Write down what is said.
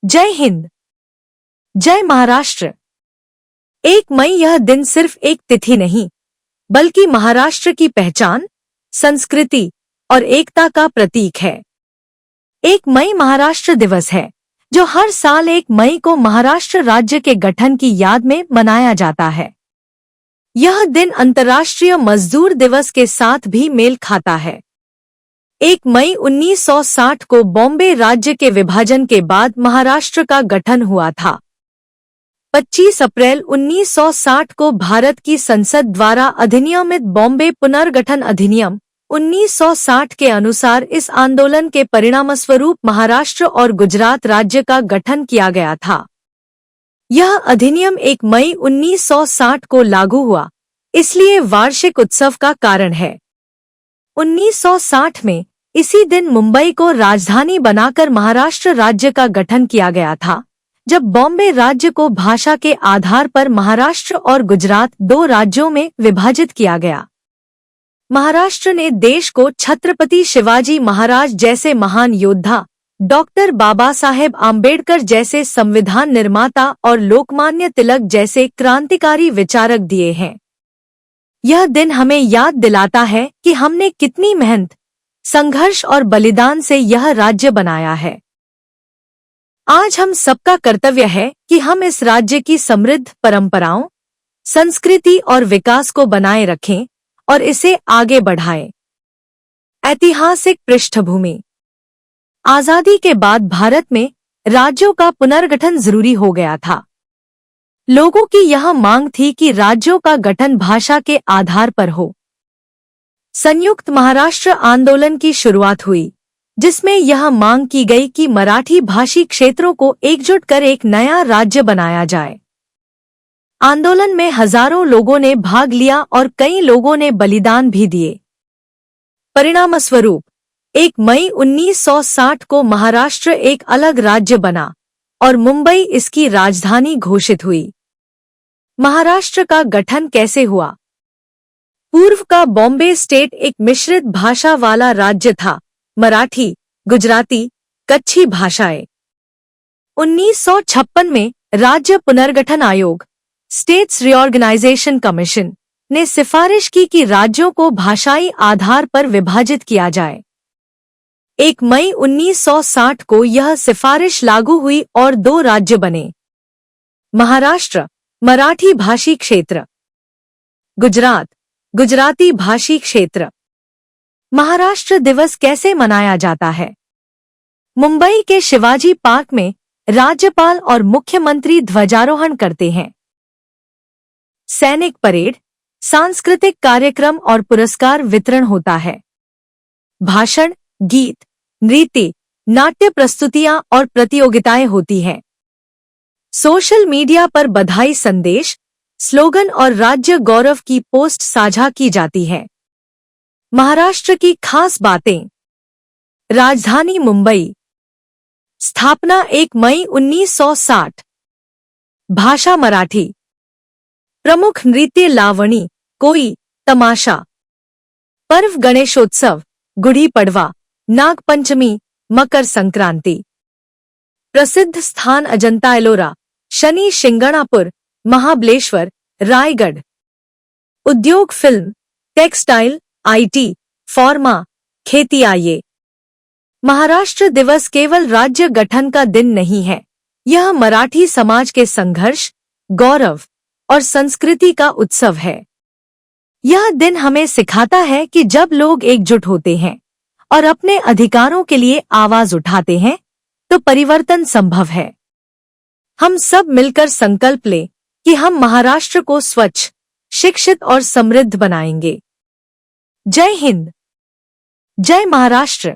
जय हिंद। जय महाराष्ट्र। 1 मई यह दिन सिर्फ एक तिथि नहीं, बल्कि महाराष्ट्र की पहचान, संस्कृति और एकता का प्रतीक है। 1 मई महाराष्ट्र दिवस है, जो हर साल 1 मई को महाराष्ट्र राज्य के गठन की याद में मनाया जाता है। यह दिन अंतर्राष्ट्रीय मजदूर दिवस के साथ भी मेल खाता है। 1 मई 1960 को बॉम्बे राज्य के विभाजन के बाद महाराष्ट्र का गठन हुआ था। 25 अप्रैल 1960 को भारत की संसद द्वारा अधिनियमित बॉम्बे पुनर्गठन अधिनियम 1960 के अनुसार इस आंदोलन के परिणामस्वरूप महाराष्ट्र और गुजरात राज्य का गठन किया गया था। यह अधिनियम 1 मई 1960 को लागू हुआ, इसलिए वार्षिक उत्सव का कारण है। 1960 में इसी दिन मुंबई को राजधानी बनाकर महाराष्ट्र राज्य का गठन किया गया था, जब बॉम्बे राज्य को भाषा के आधार पर महाराष्ट्र और गुजरात 2 राज्यों में विभाजित किया गया। महाराष्ट्र ने देश को छत्रपति शिवाजी महाराज जैसे महान योद्धा, डॉक्टर बाबा साहेब आम्बेडकर जैसे संविधान निर्माता और लोकमान्य तिलक जैसे क्रांतिकारी विचारक दिए हैं। यह दिन हमें याद दिलाता है कि हमने कितनी मेहनत, संघर्ष और बलिदान से यह राज्य बनाया है। आज हम सबका कर्तव्य है कि हम इस राज्य की समृद्ध परंपराओं, संस्कृति और विकास को बनाए रखें और इसे आगे बढ़ाएं। ऐतिहासिक पृष्ठभूमि। आजादी के बाद भारत में राज्यों का पुनर्गठन जरूरी हो गया था। लोगों की यह मांग थी कि राज्यों का गठन भाषा के आधार पर हो। संयुक्त महाराष्ट्र आंदोलन की शुरुआत हुई, जिसमें यह मांग की गई कि मराठी भाषी क्षेत्रों को एकजुट कर एक नया राज्य बनाया जाए। आंदोलन में हजारों लोगों ने भाग लिया और कई लोगों ने बलिदान भी दिए। परिणामस्वरूप 1 मई 1960 को महाराष्ट्र एक अलग राज्य बना और मुंबई इसकी राजधानी घोषित हुई। महाराष्ट्र का गठन कैसे हुआ? पूर्व का बॉम्बे स्टेट एक मिश्रित भाषा वाला राज्य था, मराठी, गुजराती, कच्छी भाषाएं। 1956 में राज्य पुनर्गठन आयोग, स्टेट्स रीऑर्गेनाइजेशन कमीशन, ने सिफारिश की कि राज्यों को भाषाई आधार पर विभाजित किया जाए। 1 मई 1960 को यह सिफारिश लागू हुई और 2 राज्य बने। महाराष्ट्र, मराठी भाषी क्षेत्र। गुजरात, गुजराती भाषी क्षेत्र। महाराष्ट्र दिवस कैसे मनाया जाता है? मुंबई के शिवाजी पार्क में राज्यपाल और मुख्यमंत्री ध्वजारोहण करते हैं। सैनिक परेड, सांस्कृतिक कार्यक्रम और पुरस्कार वितरण होता है। भाषण, गीत, नृत्य, नाट्य प्रस्तुतियां और प्रतियोगिताएं होती हैं। सोशल मीडिया पर बधाई संदेश, स्लोगन और राज्य गौरव की पोस्ट साझा की जाती है। महाराष्ट्र की खास बातें। राजधानी मुंबई। स्थापना 1 मई 1960। भाषा मराठी। प्रमुख नृत्य लावणी, कोई, तमाशा। पर्व गणेशोत्सव, गुड़ी पड़वा, नाग पंचमी, मकर संक्रांति। प्रसिद्ध स्थान अजंता एलोरा, शनि शिंगणापुर, महाबलेश्वर, रायगढ़। उद्योग फिल्म, टेक्सटाइल, आईटी, फार्मा, खेती। आइए। महाराष्ट्र दिवस केवल राज्य गठन का दिन नहीं है, यह मराठी समाज के संघर्ष, गौरव और संस्कृति का उत्सव है। यह दिन हमें सिखाता है कि जब लोग एकजुट होते हैं और अपने अधिकारों के लिए आवाज उठाते हैं, तो परिवर्तन संभव है। हम सब मिलकर संकल्प लें कि हम महाराष्ट्र को स्वच्छ, शिक्षित और समृद्ध बनाएंगे। जय हिंद। जय महाराष्ट्र।